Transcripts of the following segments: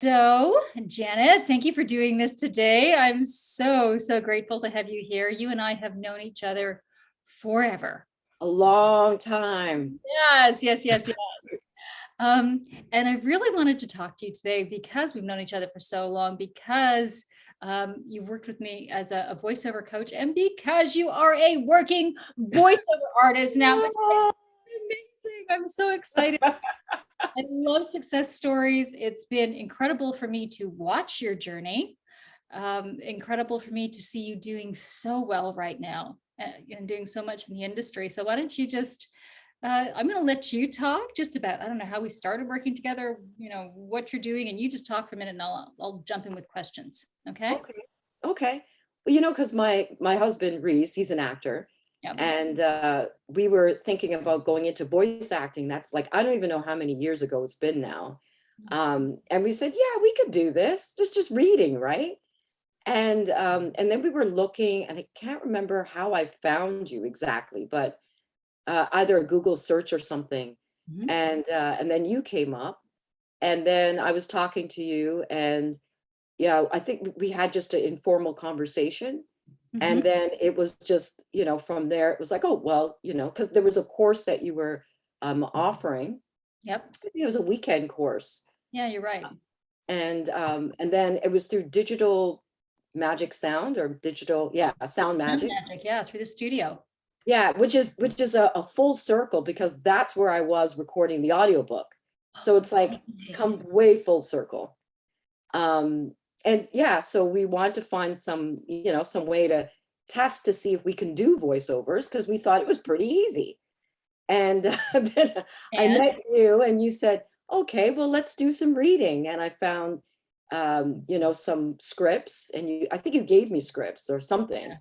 So, Janet, thank you for doing this today. I'm so grateful to have you here. You and I have known each other forever. A long time. Yes. Um, and I really wanted to talk to you today because we've known each other for so long, because you've worked with me as a voiceover coach, and because you are a working voiceover artist now. Amazing. I'm so excited. I love success stories. It's been incredible for me to watch your journey. Incredible for me to see you doing so well right now and doing so much in the industry. So why don't you just, I'm going to let you talk just about, I don't know how we started working together, what you're doing, and you just talk for a minute and I'll jump in with questions. Okay. Okay. Okay. Well, because my husband Reese, he's an actor, Yep. and we were thinking about going into voice acting. That's like I don't even know how many years ago it's been now. And we said, yeah, we could do this. Just reading, right? And then we were looking, and I can't remember how I found you exactly, but either a Google search or something, Mhm. and then you came up, and then I was talking to you, and yeah, I think we had just an informal conversation. Mhm. And then it was just, from there, it was like, oh, well, because there was a course that you were offering. Yep. I think it was a weekend course. Yeah, you're right. And then it was through digital magic sound or digital, yeah, sound Sound magic. magic. Yeah, through the studio. Yeah, which is a full circle because that's where I was recording the audiobook. So it's like come way full circle. Um, and yeah, so we want to find some way to test to see if we can do voiceovers because we thought it was pretty easy. And then I And met you and you said, okay, well, let's do some reading. And I found, some scripts, and I think you gave me scripts or something.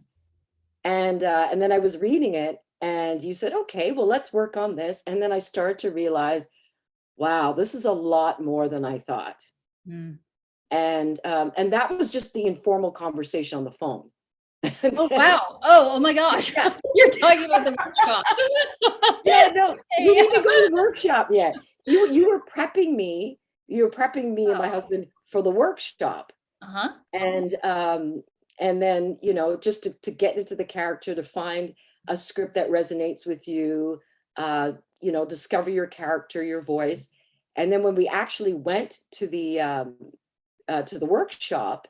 And then I was reading it and you said, okay, well, let's work on this. And then I started to realize, wow, this is a lot more than I thought. mm. And that was just the informal conversation on the phone. Oh, wow. Oh my gosh. Yeah. You're talking about the workshop. Yeah, no, we Okay. didn't go to the workshop yet. You were prepping me, and my husband for the workshop. Uh-huh. And then, just to get into the character, to find a script that resonates with you, discover your character, your voice. And then when we actually went to the workshop,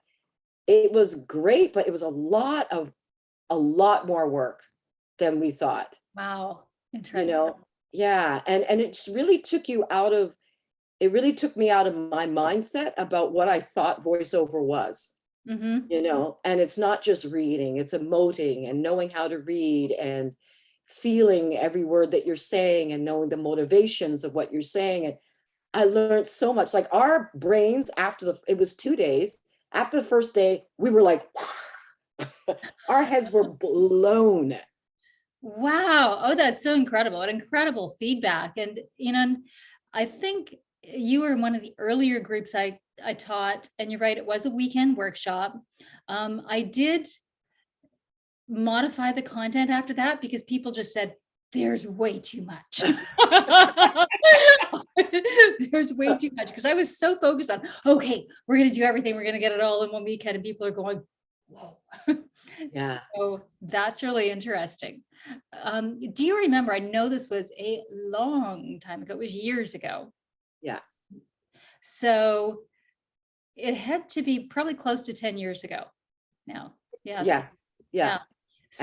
it was great, but it was a lot more work than we thought, Wow. you Interesting. know? Yeah. And it just really it really took me out of my mindset about what I thought voiceover was, Mm-hmm. and it's not just reading, it's emoting and knowing how to read and feeling every word that you're saying and knowing the motivations of what you're saying. And I learned so much. Like our brains it was 2 days. After the first day, we were like, our heads were blown. Wow. Oh, that's so incredible. An incredible feedback. And, I think you were in one of the earlier groups I taught, and you're right, it was a weekend workshop. I did modify the content after that because people just said, there's way too much. There's way too much because I was so focused on, okay, we're going to do everything. We're going to get it all in one weekend. And people are going, whoa. Yeah. So that's really interesting. Do you remember? I know this was a long time ago. It was years ago. Yeah. So it had to be probably close to 10 years ago now. Yeah. Yes. Yeah. Yeah.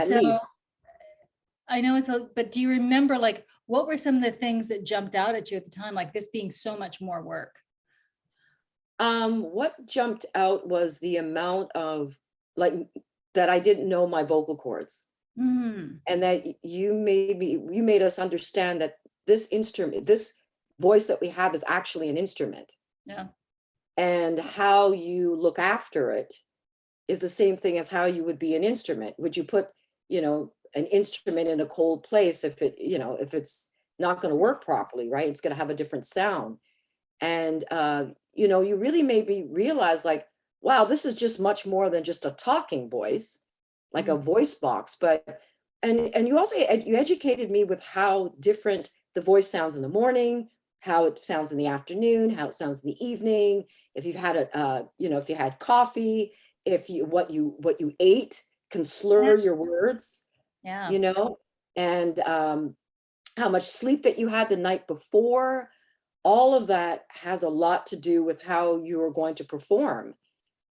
At So least. I know but do you remember, like, what were some of the things that jumped out at you at the time, like this being so much more work? What jumped out was the amount of like that I didn't know my vocal cords. Mm, And that you made us understand that this voice that we have is actually an instrument, yeah. and how you look after it is the same thing as how you would be an instrument. Would you put, an instrument in a cold place if it's not going to work properly, right? It's going to have a different sound. And you really made me realize, like, wow, this is just much more than just a talking voice, like Mm, a voice box. But and you also you educated me with how different the voice sounds in the morning, how it sounds in the afternoon, how it sounds in the evening, if you've had if you had coffee, if you what you ate can Yeah. slur your words, Yeah. you know, and how much sleep that you had the night before. All of that has a lot to do with how you are going to perform,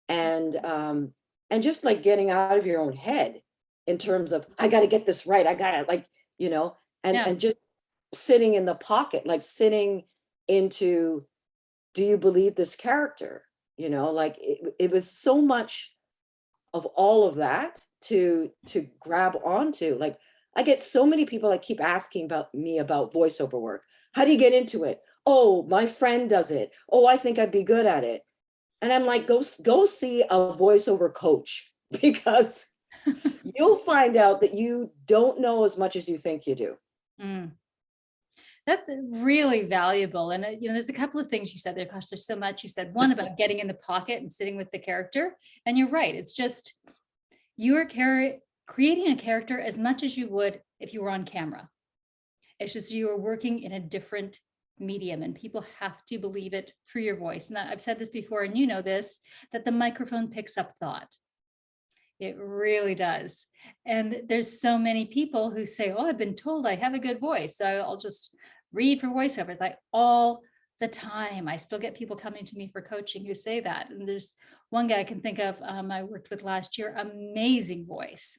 and just like getting out of your own head in terms of I got to get this right, I gotta like, Yeah. and just sitting in the pocket, like sitting into, do you believe this character? Like it was so much of all of that to grab onto. Like I get so many people that keep asking about me about voiceover work. How do you get into it? Oh, my friend does it. Oh, I think I'd be good at it. And I'm like, go see a voiceover coach because you'll find out that you don't know as much as you think you do. Mm. That's really valuable. And, there's a couple of things you said there. Gosh, there's so much you said. One about getting in the pocket and sitting with the character. And you're right. It's just you're creating a character as much as you would if you were on camera. It's just you are working in a different medium, and people have to believe it through your voice. And I've said this before, and you know this, that the microphone picks up thought. It really does. And there's so many people who say, oh, I've been told I have a good voice, so I'll just read for voiceovers, like all the time. I still get people coming to me for coaching who say that. And there's one guy I can think of, I worked with last year, amazing voice,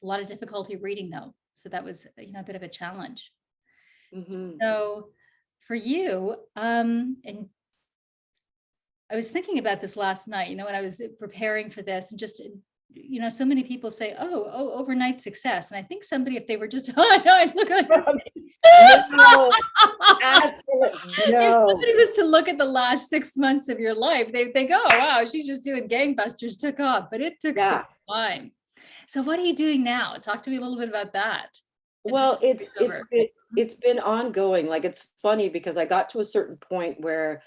a lot of difficulty reading though. So that was, a bit of a challenge. Mhm. So for you, and I was thinking about this last night, when I was preparing for this, and just, so many people say, oh, overnight success. And I think somebody, if they were just, oh, no, I look at your face. No, absolutely If no. somebody was to look at the last 6 months of your life, they think, oh, wow, she's just doing gangbusters, took off, but it took some Yeah. time. So what are you doing now? Talk to me a little bit about that. In terms Well, of voiceover. it's been ongoing. Like it's funny because I got to a certain point where,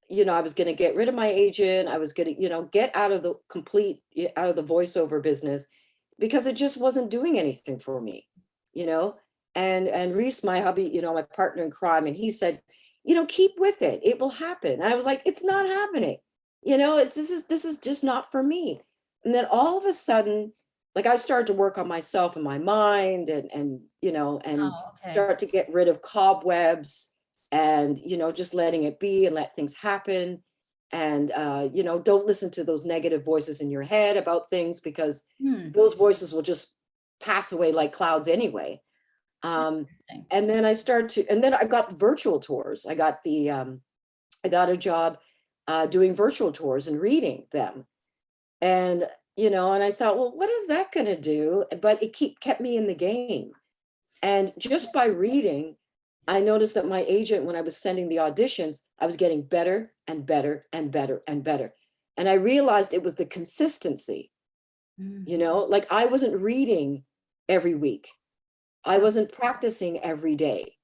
I was going to get rid of my agent. I was going to, get out of out of the voiceover business because it just wasn't doing anything for me, you know. And Reese, my hubby, my partner in crime, and he said, keep with it. It will happen. And I was like, it's not happening. This is just not for me. And then all of a sudden, like I started to work on myself and my mind and Oh, okay. start to get rid of cobwebs and just letting it be and let things happen, and don't listen to those negative voices in your head about things because Hmm. those voices will just pass away like clouds anyway. um, Interesting. and then I got virtual tours. I got a job doing virtual tours and reading them, and and I thought, well, what is that going to do? But it kept me in the game. And just by reading, I noticed that my agent, when I was sending the auditions, I was getting better and better and better and better. And I realized it was the consistency, Mm. like I wasn't reading every week. I Oh, wasn't practicing every day,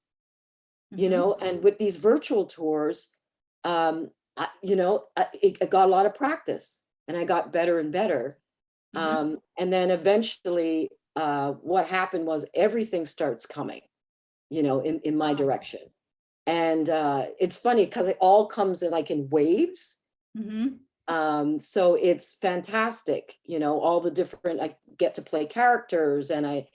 mhm. and with these virtual tours, I got a lot of practice and I got better and better. Mhm. And then eventually, what happened was everything starts coming, in my Wow. direction. And it's funny because it all comes in like in waves. Mhm. So it's fantastic, all the different, I get to play characters, and I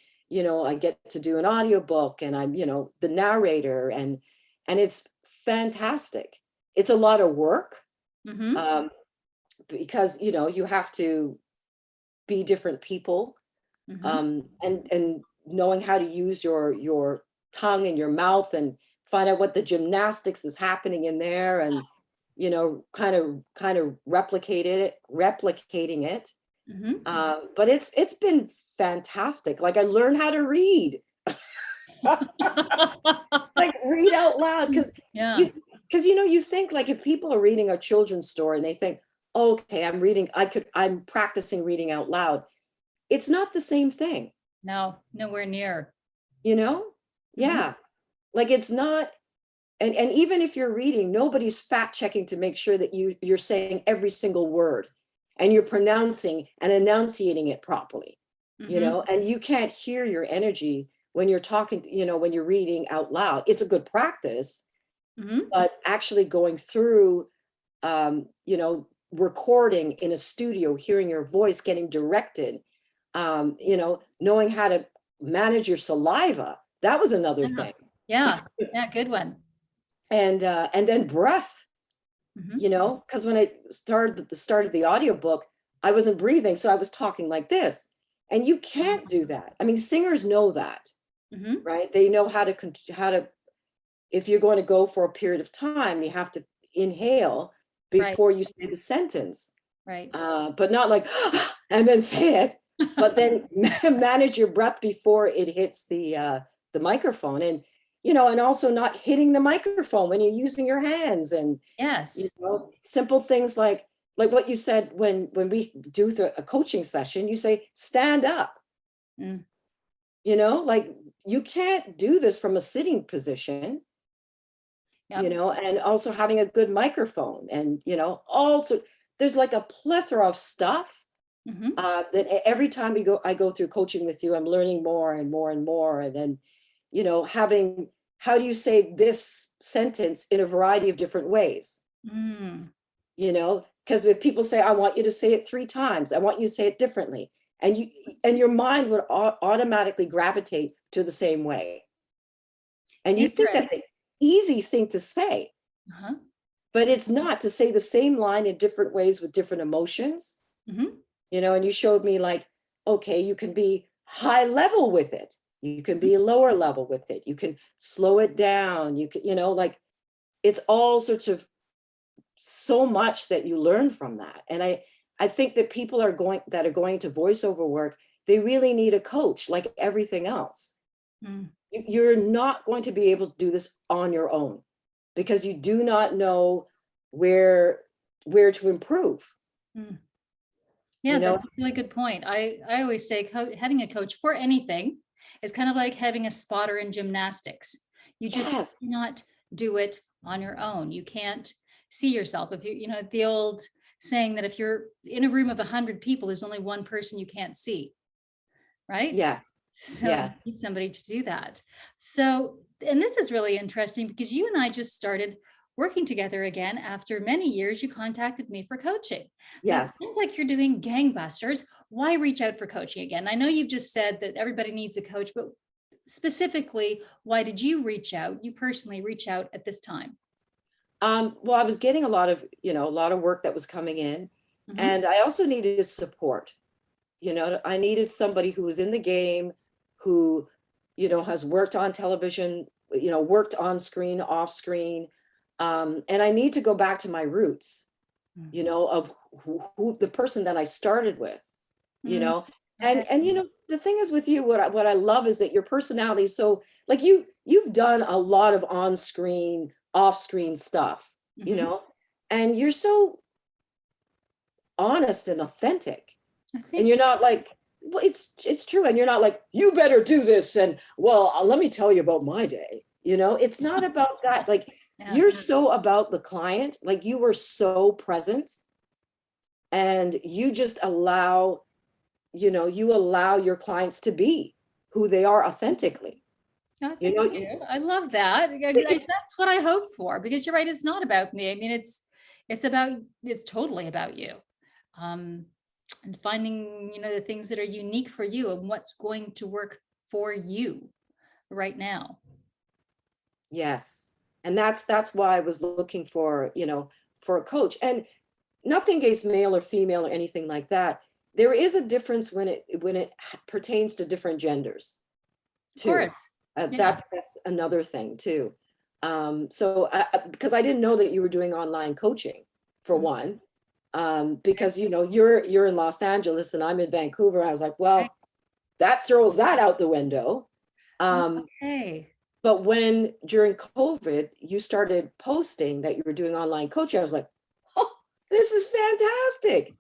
get to do an audiobook, and I'm, the narrator, and it's fantastic. It's a lot of work, Mhm. um, because, you have to be different people, Mhm. and knowing how to use your tongue and your mouth and find out what the gymnastics is happening in there, and kind of replicating it. Mhm. But it's been fantastic. Like I learned how to read, like read out loud, Yeah. you you think like if people are reading a children's story and they think, okay, I'm practicing reading out loud. It's not the same thing. No, nowhere near. You know? Mhm. Yeah. Like it's not, and even if you're reading, nobody's fact checking to make sure that you're saying every single word and you're pronouncing and enunciating it properly, Mhm. and you can't hear your energy when you're talking, when you're reading out loud. It's a good practice, Mhm. but actually going through, you know, recording in a studio, hearing your voice, getting directed, you know, knowing how to manage your saliva. That was another Yeah. thing. Yeah. Yeah. Good one. And then breath, Mhm. you know, because when I started at the start of the audiobook, I wasn't breathing, so I was talking like this. And you can't do that. I mean, singers know that, Mhm. right? They know how to, if you're going to go for a period of time, you have to inhale Right. before you say the sentence, Right. but not like, and then say it, but then manage your breath before it hits the microphone. And, you know, and also not hitting the microphone when you're using your hands, and, you Yes. know, simple things like what you said when we do a coaching session, you say, stand up, Mm. you know, like you can't do this from a sitting position, you Yep. know, and also having a good microphone, and, you know, also there's like a plethora of stuff Mhm. that every time I go through coaching with you, I'm learning more and more and more. And then, you know, having, how do you say this sentence in a variety of different ways? Mm. You know, because if people say, I want you to say it 3 times, I want you to say it differently. And your mind would automatically gravitate to the same way. And you think Interesting. that's an easy thing to say, Uh-huh. but it's not, to say the same line in different ways with different emotions, Mhm. you know. And you showed me like, okay, you can be high level with it, you can Mhm. be lower level with it, you can slow it down, you can, you know, like it's all sorts of, so much that you learn from that. And I think that people are going to voiceover work, they really need a coach, like everything else. Mm. You're not going to be able to do this on your own, because you do not know where to improve, Mm. you Yeah, know. that's a really good point. I always say having a coach for anything is kind of like having a spotter in gymnastics. You just Yes. cannot do it on your own. You can't see yourself. If you know, the old saying that if you're in a room of 100 people, there's only one person you can't see, right? Yes. So you Yes. need somebody to do that. So, and this is really interesting because you and I just started working together again after many years. You contacted me for coaching. So it Yes. sounds like you're doing gangbusters. Why reach out for coaching again? I know you've just said that everybody needs a coach, but specifically, why did you reach out? You personally reach out at this time? Well, I was getting a lot of, you know, a lot of work that was coming in, Hmm. and I also needed support. You know, I needed somebody who was in the game, who, you know, has worked on television, you know, worked on screen, off screen. And I need to go back to my roots, you know, of who the person that I started with, you Mm. know. Okay. And you know, the thing is with you, what I love is that your personality is so, like, you've done a lot of on screen, off screen stuff, you Hmm. know, and you're so honest and authentic. I And think, you're not like, well, it's true, and you're not like, you better do this, and, well, let me tell you about my day, you know. It's not about that. Like, yeah. you're so about the client, like you were so present, and you just allow, you know, you allow your clients to be who they are authentically, Oh, you thank know. you. I love that. It's That's what I hope for because you're right. It's not about me. I mean, it's about it's totally about you, um, and finding the things that are unique for you and what's going to work for you right now. Yes. And that's why I was looking for, you know, for a coach. And nothing against male or female or anything like that. There is a difference when it pertains to different genders Of too. course. Yeah. That's another thing too. So because I didn't know that you were doing online coaching, for Mm. one, because, you know, you're in Los Angeles and I'm in Vancouver. I was like, Right. well, that throws that out the window. Oh, Um, okay. but when during COVID you started posting that you were doing online coaching, I was like, oh, this is fantastic.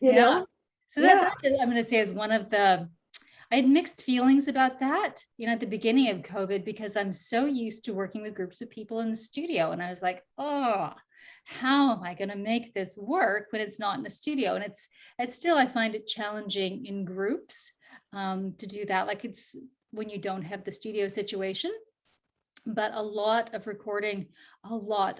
You Yeah. know? So that Yeah. I'm going to say is one of the I had mixed feelings about that, at the beginning of COVID, because I'm so used to working with groups of people in the studio. And I was like, oh, how am I going to make this work when it's not in a studio? And it's still, I find it challenging in groups to do that. Like it's when you don't have the studio situation. but a lot of recording, a lot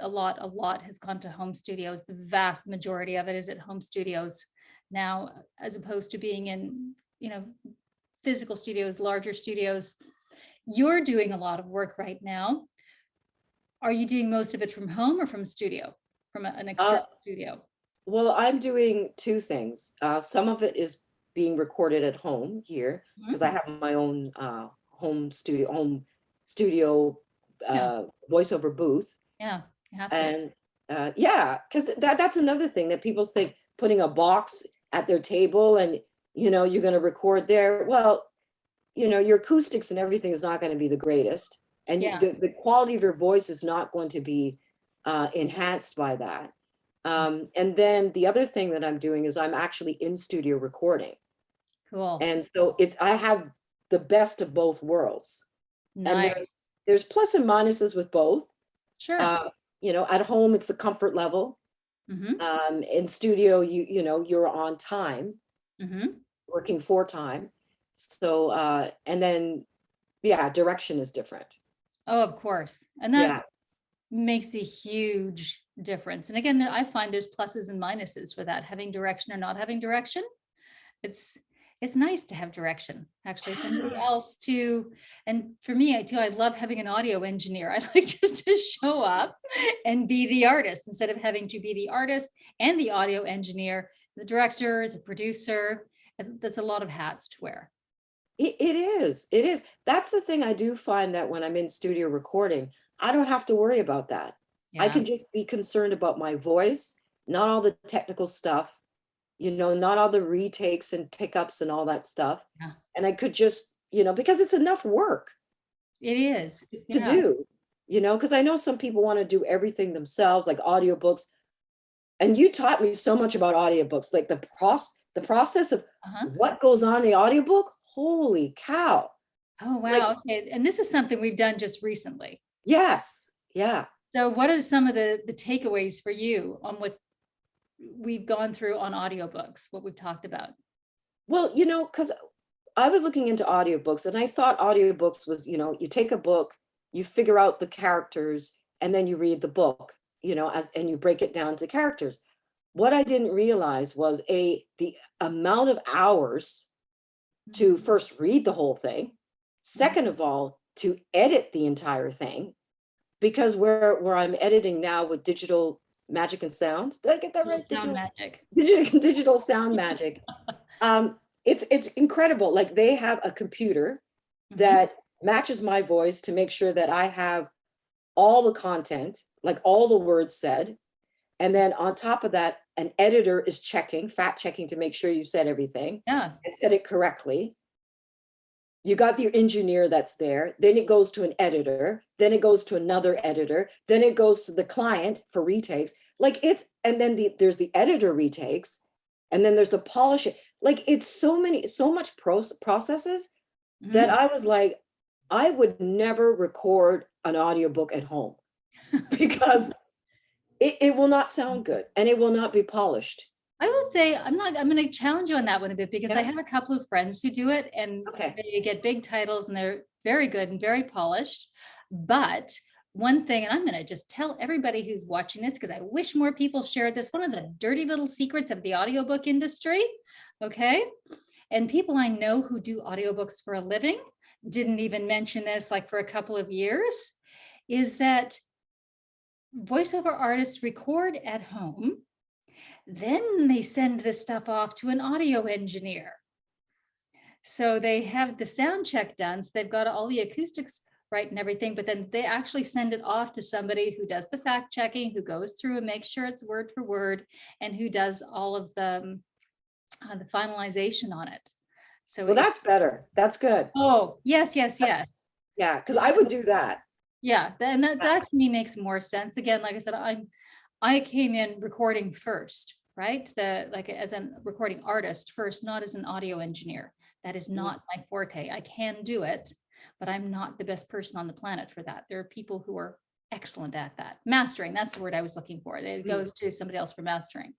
has gone to home studios. The vast majority of it is at home studios now, as opposed to being in, physical studios, larger studios. You're doing a lot of work right now. Are you doing most of it from home or from studio, from an Uh, external studio? well, I'm doing two things. Some of it is being recorded at home here because I Mhm. have my own home studio Yeah, voiceover booth. yeah, you have to. And yeah, because that's another thing that people think putting a box at their table and you're going to record there. Well, your acoustics and everything is not going to be the greatest, and Yeah. the quality of your voice is not going to be enhanced by that. And then the other thing that I'm doing is I'm actually in studio recording, Cool. and so I have the best of both worlds, and Nice. there's plus and minuses with both. Sure. uh, at home it's the comfort level. Mm-hmm. In studio, you're on time, Mm-hmm. working for time. So and then yeah, direction is different. Oh, of course. And that Yeah. makes a huge difference. And again, I find there's pluses and minuses for that, having direction or not having direction. It's it's nice to have direction, actually, somebody else to, and for me, I love having an audio engineer. I like just to show up and be the artist instead of having to be the artist and the audio engineer, the director, the producer. That's a lot of hats to wear. It is. That's the thing. I do find that when I'm in studio recording, I don't have to worry about that. I Yeah. can just be concerned about my voice, not all the technical stuff, not all the retakes and pickups and all that stuff. Yeah. And I could just, because it's enough work It is. to Yeah. do, because I know some people want to do everything themselves, like audiobooks. And you taught me so much about audiobooks, like the process of Uh-huh. what goes on in the audiobook. Holy cow. Oh, Like, wow. Okay. And this is something we've done just recently. yes, yeah. So what are some of the takeaways for you on what we've gone through on audiobooks, what we've talked about? Well, because I was looking into audiobooks and I thought audiobooks was, you take a book, you figure out the characters, and then you read the book, and you break it down to characters. What I didn't realize was the amount of hours to Mhm. first read the whole thing, second of all, to edit the entire thing, because where I'm editing now with digital magic and sound, did I get that Little right? sound Digital magic. digital sound magic. It's incredible. Like they have a computer Mhm. that matches my voice to make sure that I have all the content, like all the words said. And then on top of that, an editor is fact checking to make sure you said everything Yeah. and said it correctly. You got the engineer that's there, then it goes to an editor, then it goes to another editor, then it goes to the client for retakes. And then there's the editor retakes, and then there's the polishing. Like it's so much processes that Mhm. I was like, I would never record an audiobook at home because it will not sound good and it will not be polished. I will say I'm going to challenge you on that one a bit because I Yeah. have a couple of friends who do it and Okay. they get big titles and they're very good and very polished. But one thing, and I'm going to just tell everybody who's watching this because I wish more people shared this, one of the dirty little secrets of the audiobook industry. Okay. And people I know who do audiobooks for a living didn't even mention this like for a couple of years, is that voiceover artists record at home, then they send this stuff off to an audio engineer. So they have the sound check done. So they've got all the acoustics right and everything, but then they actually send it off to somebody who does the fact checking, who goes through and makes sure it's word for word, and who does all of the finalization on it. So Well, it's, that's better. That's good. oh, yes, yes, yes. Yeah, because I would do that. Yeah, and that to me makes more sense. Again, like I said, I came in recording first, right? Like as a recording artist first, not as an audio engineer. That is Mm, not my forte. I can do it, but I'm not the best person on the planet for that. There are people who are excellent at that. Mastering, that's the word I was looking for. It mm, goes to somebody else for mastering.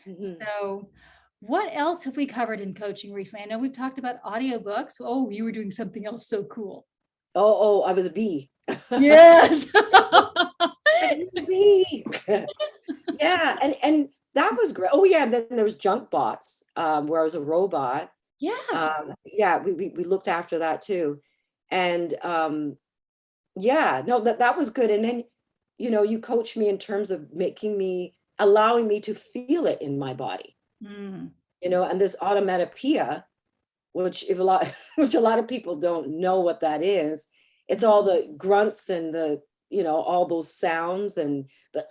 mhm. So what else have we covered in coaching recently? I know we've talked about audiobooks. Oh, you were doing something else so cool. Oh, I was a bee. Yes. Bee. Yeah, and that was great. Oh yeah, and then there was junk bots, where I was a robot. Yeah. Yeah, we looked after that too. And yeah, no, that was good. And then, you coach me in terms of allowing me to feel it in my body, Mm. and this automatopoeia, which if a lot which a lot of people don't know what that is. It's all the grunts and all those sounds and the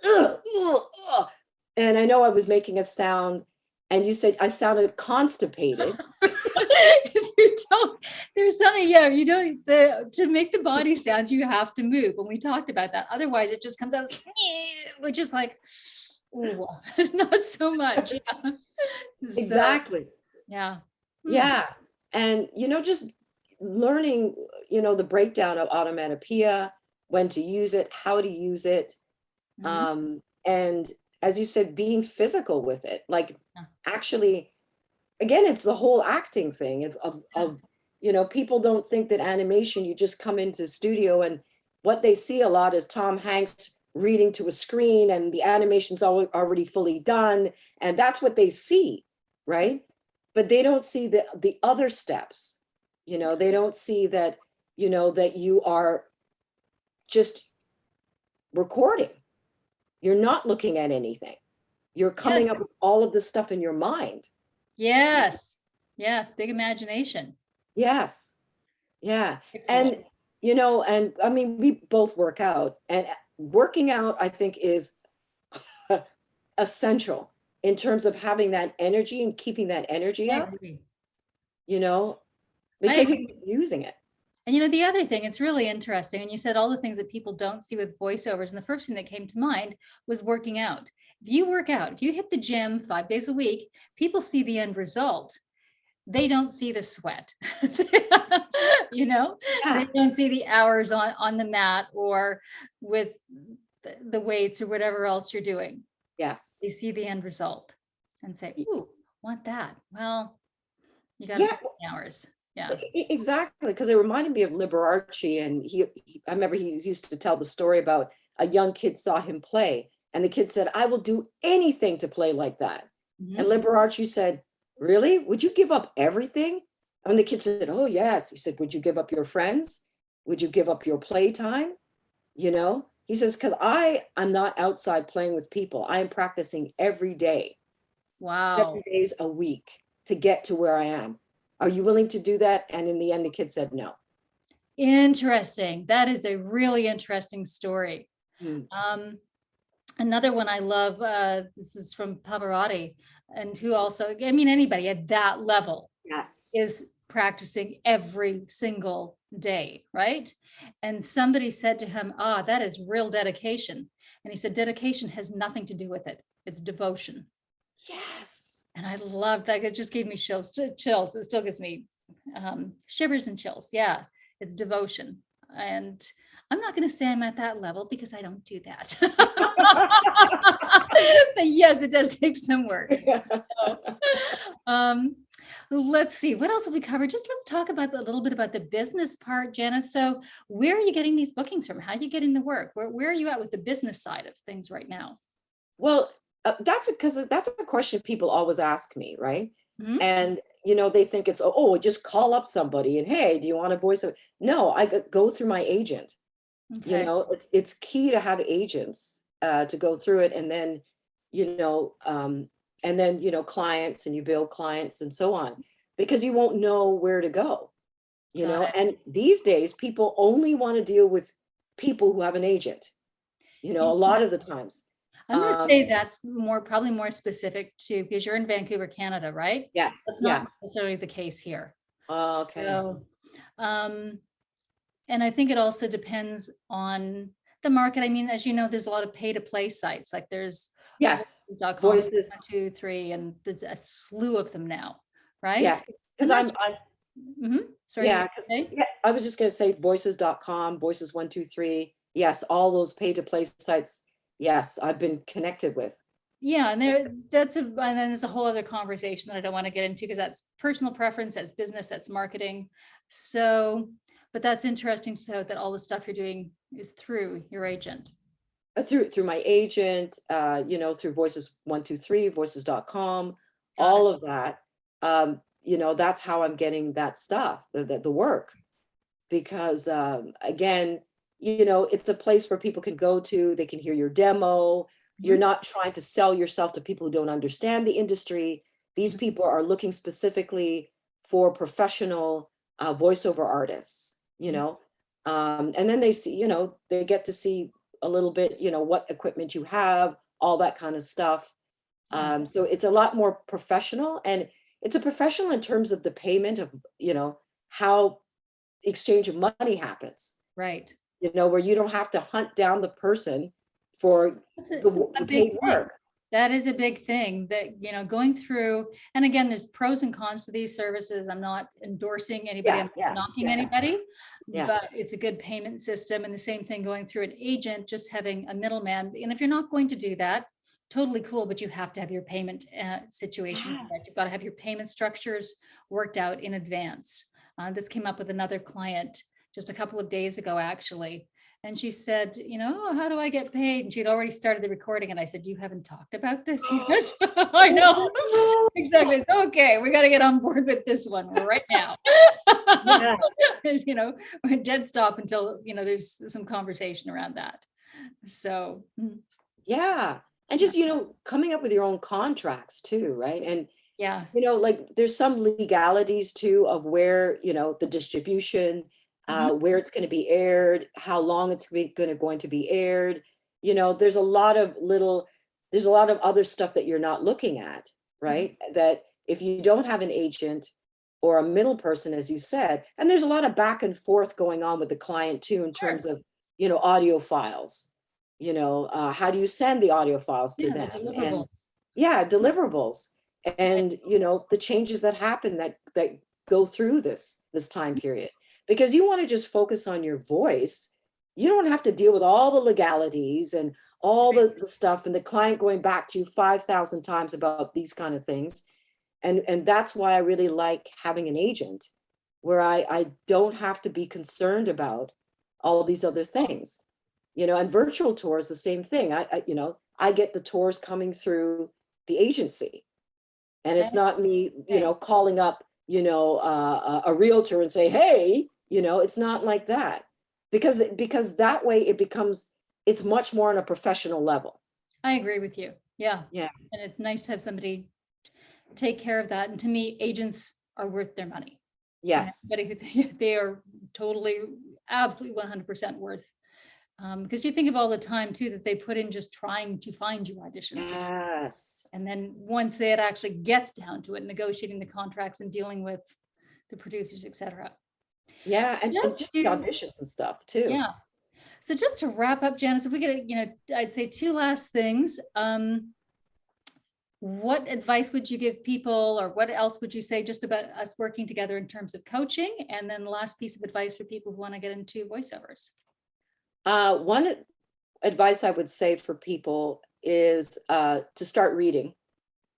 and I know I was making a sound, and you said I sounded constipated. If you don't, there's something, yeah, you don't, to make the body sounds, you have to move. When we talked about that, otherwise it just comes out, which is like, ooh, not so much. Yeah. So, Exactly. yeah. Hmm. Yeah. And, just learning, the breakdown of automatopoeia, when to use it, how to use it. Mhm. And as you said, being physical with it, like Yeah. actually, again, it's the whole acting thing of people don't think that animation, you just come into studio and what they see a lot is Tom Hanks reading to a screen and the animation's already fully done. And that's what they see, right? But they don't see the other steps. They don't see that you are just recording. You're not looking at anything. You're Yes. coming up with all of this stuff in your mind. Yes. Yes. Big imagination. Yes. Yeah. Very cool. And I mean, we both work out, and working out, I think, is essential in terms of having that energy and keeping that energy I up, agree. you know, I because you're agree. using it. And the other thing, it's really interesting. And you said all the things that people don't see with voiceovers. And the first thing that came to mind was working out. If you work out, if you hit the gym 5 days a week, people see the end result. They don't see the sweat. you know, they Yeah. don't see the hours on the mat or with the weights or whatever else you're doing. Yes. They see the end result and say, ooh, want that. Well, you got to Yeah. put in the hours. Yeah. Exactly. Because it reminded me of Liberace, and I remember he used to tell the story about a young kid saw him play, and the kid said, "I will do anything to play like that." And Mhm. Liberace said, "Really? Would you give up everything?" And the kid said, "Oh, yes." He said, "Would you give up your friends? Would you give up your playtime?" He says, "Because I'm not outside playing with people. I am practicing every day, seven Wow. days a week to get to where I am. Are you willing to do that?" And in the end, the kid said no. Interesting. That is a really interesting story. Mm. Um, Another one I love, this is from Pavarotti, and who also, I mean, anybody at that level Yes. is practicing every single day, right? And somebody said to him, ah, that is real dedication. And he said, dedication has nothing to do with it. It's devotion. Yes. And I love that. It just gave me chills. It still gives me shivers and chills. Yeah, it's devotion. And I'm not going to say I'm at that level because I don't do that. But yes, it does take some work. So, um, let's see, what else have we covered? Just let's talk about a little bit about the business part, Janice. So where are you getting these bookings from? How are you getting the work? Where are you at with the business side of things right now? Well, that's a question people always ask me, right? Mhm. And they think it's just call up somebody and, hey, do you want a voice? No, I go through my agent. Okay. It's key to have agents to go through it, and then you know clients, and you build clients and so on, because you won't know where to go. Got it. And these days people only want to deal with people who have an agent, a lot of the times. I'm going to um say that's probably more specific to, because you're in Vancouver, Canada, right? yes, That's yeah. not necessarily the case here. Okay. So, um, and I think it also depends on the market. I mean, as you know, there's a lot of pay to play sites. Like there's Yes. voices.com, Voices. 1, 2, 3, and there's a slew of them now, right? Yeah, because And that's, I'm sorry, what yeah, did because you say? yeah, I was just going to say voices.com, voices 123. Yes, all those pay to play sites. Yes, I've been connected with. Yeah, and and then there's a whole other conversation that I don't want to get into because that's personal preference, that's business, that's marketing. So But that's interesting. So that all the stuff you're doing is through your agent. Through my agent, through Voices123, voices.com, Got it. all of that. That's how I'm getting that stuff, the work. Because again, it's a place where people can go to, they can hear your demo. You're Mhm. not trying to sell yourself to people who don't understand the industry. These people are looking specifically for professional voiceover artists, Mhm. and then they see, they get to see a little bit, what equipment you have, all that kind of stuff. Yeah. So it's a lot more professional, and it's a professional in terms of the payment of, how exchange of money happens, Right. where you don't have to hunt down the person for That's the a big paid thing. work. That is a big thing that, going through, and again, there's pros and cons to these services. I'm not endorsing anybody, Yeah, I'm yeah, not knocking yeah, anybody, yeah. but it's a good payment system. And the same thing going through an agent, just having a middleman. And if you're not going to do that, totally cool, but you have to have your payment situation. Yes. You've got to have your payment structures worked out in advance. This came up with another client just a couple of days ago, actually. And she said, "Oh, how do I get paid?" And she'd already started the recording. And I said, "You haven't talked about this yet?" I know. Exactly. It's okay. We got to get on board with this one right now. Yes. And, we're dead stop until, there's some conversation around that. So, Yeah. And yeah. just, coming up with your own contracts too, right? And Yeah. like there's some legalities too of where, the distribution, Mhm. where it's going to be aired, how long it's going to be aired. There's a lot of there's a lot of other stuff that you're not looking at, Mhm. right? That if you don't have an agent or a middle person, as you said, and there's a lot of back and forth going on with the client too, in Sure. terms of, audio files, how do you send the audio files to Yeah. The them? And deliverables. yeah, deliverables, and the changes that happen that go through this time period, because you want to just focus on your voice. You don't have to deal with all the legalities and all the stuff, and the client going back to you 5,000 times about these kind of things. And that's why I really like having an agent, where I don't have to be concerned about all these other things. And virtual tours, the same thing. I get the tours coming through the agency, and it's not me, Okay. calling up, a realtor and say, hey, it's not like that, because that way it's much more on a professional level. I agree with you. Yeah. Yeah. And it's nice to have somebody take care of that. And to me, agents are worth their money. Yes. But they are totally, absolutely 100% worth. Because you think of all the time too that they put in just trying to find you auditions. Yes. And then once it actually gets down to it, negotiating the contracts and dealing with the producers, et cetera. Yeah, and Just just the to, auditions and stuff too. yeah. So just to wrap up, Janice, if we could, I'd say two last things. What advice would you give people, or what else would you say just about us working together in terms of coaching? And then the last piece of advice for people who want to get into voiceovers. One advice I would say for people is to start reading,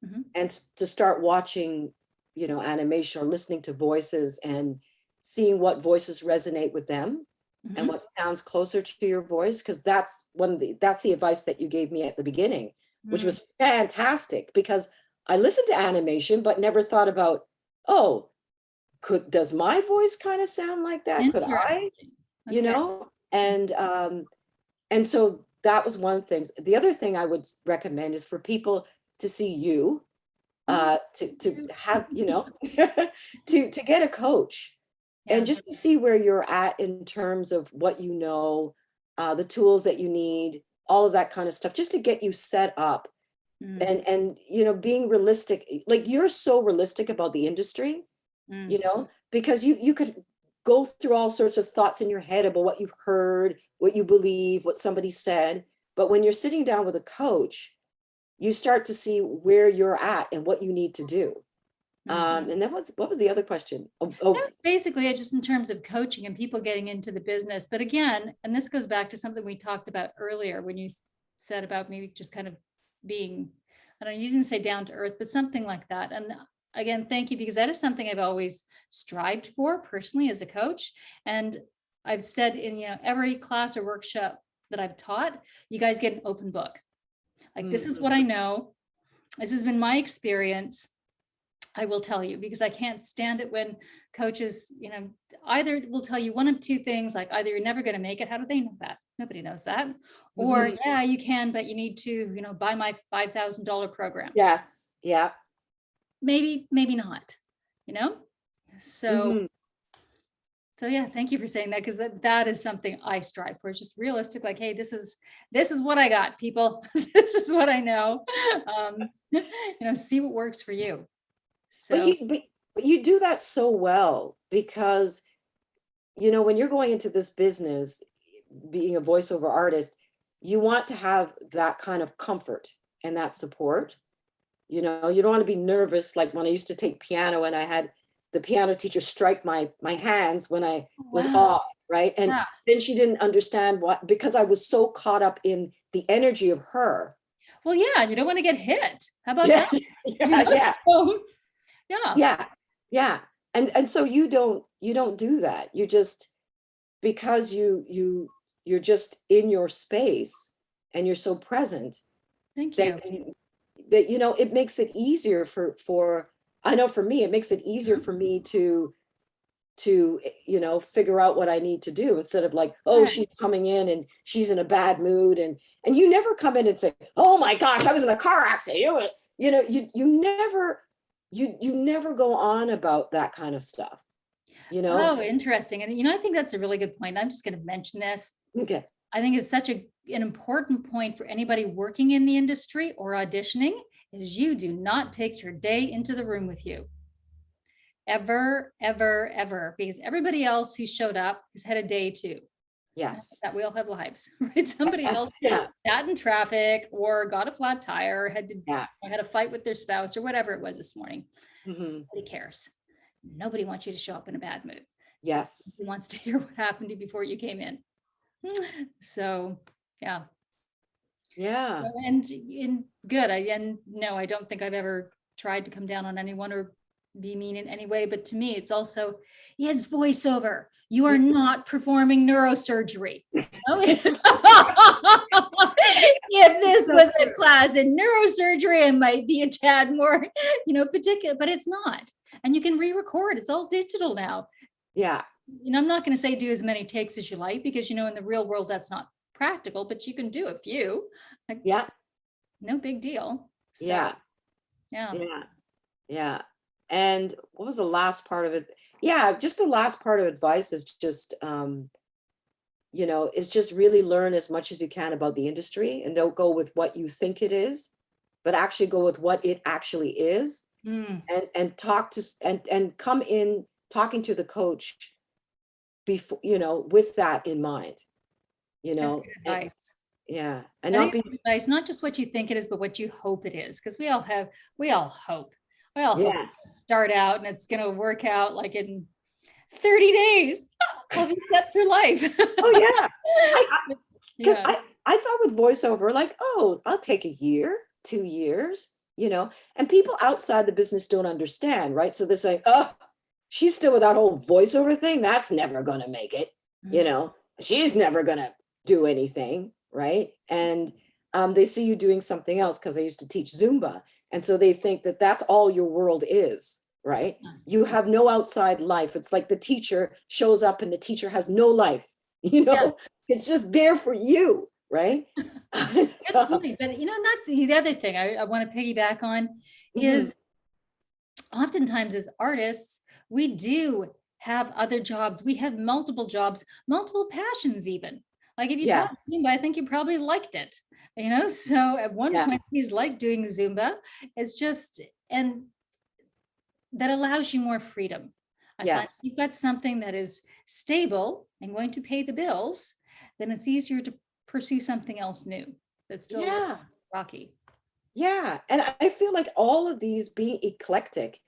Mhm. and to start watching, animation, or listening to voices, and seeing what voices resonate with them, and Mhm. what sounds closer to your voice, because that's the advice that you gave me at the beginning, which Mm, was fantastic, because I listened to animation but never thought about, oh, does my voice kind of sound like that? Could I, interesting. Okay. and so that was one thing. The other thing I would recommend is for people to see you, Oh, to have, to get a coach, and yeah. just to see where you're at in terms of what the tools that you need, all of that kind of stuff, just to get you set up, Mm, and being realistic. Like, you're so realistic about the industry, mm. because you could go through all sorts of thoughts in your head about what you've heard, what you believe, what somebody said. But when you're sitting down with a coach, you start to see where you're at and what you need to do. Mm. And that was, what was the other question? Oh, That oh, was basically it, just in terms of coaching and people getting into the business. But again, and this goes back to something we talked about earlier when you said about maybe just kind of being, I don't know, you didn't say down to earth, but something like that. And again, thank you, because that is something I've always strived for personally as a coach. And I've said in, every class or workshop that I've taught, you guys get an open book. Like, this is what I know. This has been my experience. I will tell you, because I can't stand it when coaches, either will tell you one of two things, like either you're never going to make it. How do they know that? Nobody knows that. Or yeah, you can, but you need to, buy my $5,000 program. Yes. Yeah. Maybe not, so so yeah, thank you for saying that, because that is something I strive for. It's just realistic, like, hey, this is what I got, people. This is what I know. See what works for you. So But you do that so well, because when you're going into this business, being a voiceover artist, you want to have that kind of comfort and that support. You don't want to be nervous, like when I used to take piano and I had the piano teacher strike my hands when I was off, right? And then she didn't understand what, because I was so caught up in the energy of her. Well, yeah, you don't want to get hit. How about that? Yeah. And so you don't do that. You just, because you're just in your space and you're so present. Thank you. That it makes it easier for I know for me, it makes it easier for me to figure out what I need to do, instead of like, oh, she's coming in and she's in a bad mood, and you never come in and say, oh my gosh, I was in a car accident. You never go on about that kind of stuff. Oh, interesting. And I think that's a really good point. I'm just going to mention this. Okay. I think it's such an important point for anybody working in the industry or auditioning, is you do not take your day into the room with you. Ever, ever, ever. Because everybody else who showed up has had a day too. Yes. That we all have lives, right? Somebody else sat in traffic or got a flat tire, had a fight with their spouse or whatever it was this morning. Nobody cares. Nobody wants you to show up in a bad mood. Yes. Nobody wants to hear what happened to you before you came in. So, yeah. And good. No, I don't think I've ever tried to come down on anyone or be mean in any way. But to me, it's also, yes, voiceover. You are not performing neurosurgery. If this was a class in neurosurgery, it might be a tad more, particular, but it's not. And you can re-record. It's all digital now. Yeah. I'm not going to say do as many takes as you like, because, in the real world, that's not practical, but you can do a few. No big deal. So, yeah. And what was the last part of it? Yeah, just the last part of advice is just, is just really learn as much as you can about the industry, and don't go with what you think it is, but actually go with what it actually is. And talk to, and come in talking to the coach before, with that in mind, That's good advice. And not be advice, not just what you think it is, but what you hope it is. Because we all hope. Hope start out and it's going to work out like in 30 days. I'll be set for life. Because I thought with voiceover, like, oh, I'll take a year, 2 years, and people outside the business don't understand, right? So they're saying, oh, she's still with that whole voiceover thing. That's never going to make it. She's never going to do anything, right? And they see you doing something else, because I used to teach Zumba. And so they think that that's all your world is, right? You have no outside life. It's like the teacher shows up and the teacher has no life, it's just there for you, right? Good point. But, that's the other thing I want to piggyback on is oftentimes as artists, we do have other jobs. We have multiple jobs, multiple passions even. Like if you taught Zumba, I think you probably liked it, so at one point you like doing Zumba. It's just, and that allows you more freedom. I find if you've got something that is stable and going to pay the bills, then it's easier to pursue something else new that's still rocky. Yeah. And I feel like all of these being eclectic,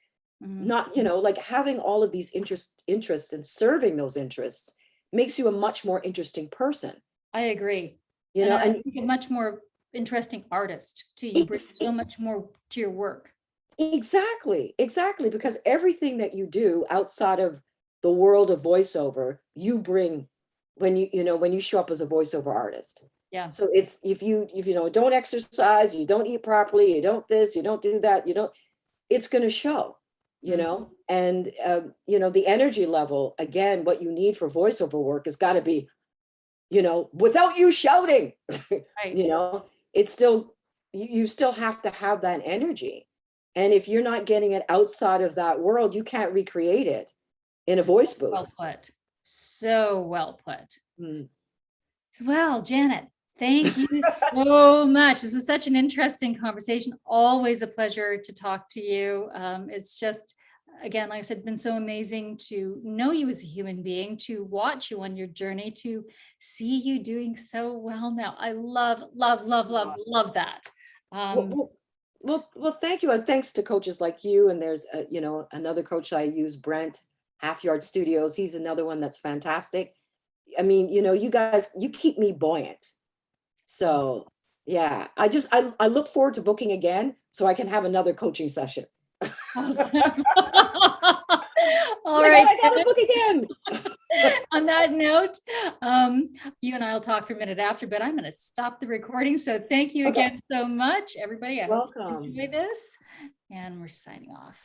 not, like having all of these interests and serving those interests makes you a much more interesting person. I agree. And I think a much more interesting artist too. You bring so much more to your work. Exactly, exactly, because everything that you do outside of the world of voiceover, you bring when when you show up as a voiceover artist. Yeah. So it's if you know don't exercise, you don't eat properly, you don't this, you don't do that, you don't, it's going to show, Mm, and the energy level again, what you need for voiceover work has got to be, without you shouting, right. you know, it's still, you still have to have that energy. And if you're not getting it outside of that world, you can't recreate it in a So voice well booth. put. So well put. Mm. Well, Janet, thank you so much. This is such an interesting conversation. Always a pleasure to talk to you. It's just, again, like I said, been so amazing to know you as a human being, to watch you on your journey, to see you doing so well now. I love, love, love, love, love that. Well, Um, well, thank you. And thanks to coaches like you. And there's, another coach I use, Brent, Half Yard Studios. He's another one that's fantastic. I mean, you guys, you keep me buoyant. So yeah, I look forward to booking again so I can have another coaching session. awesome. All Like, oh, right. I gotta book again. On that note, you and I will talk for a minute after, but I'm going to stop the recording. So thank you Okay, again so much, everybody. I hope you welcome. enjoy this, and we're signing off.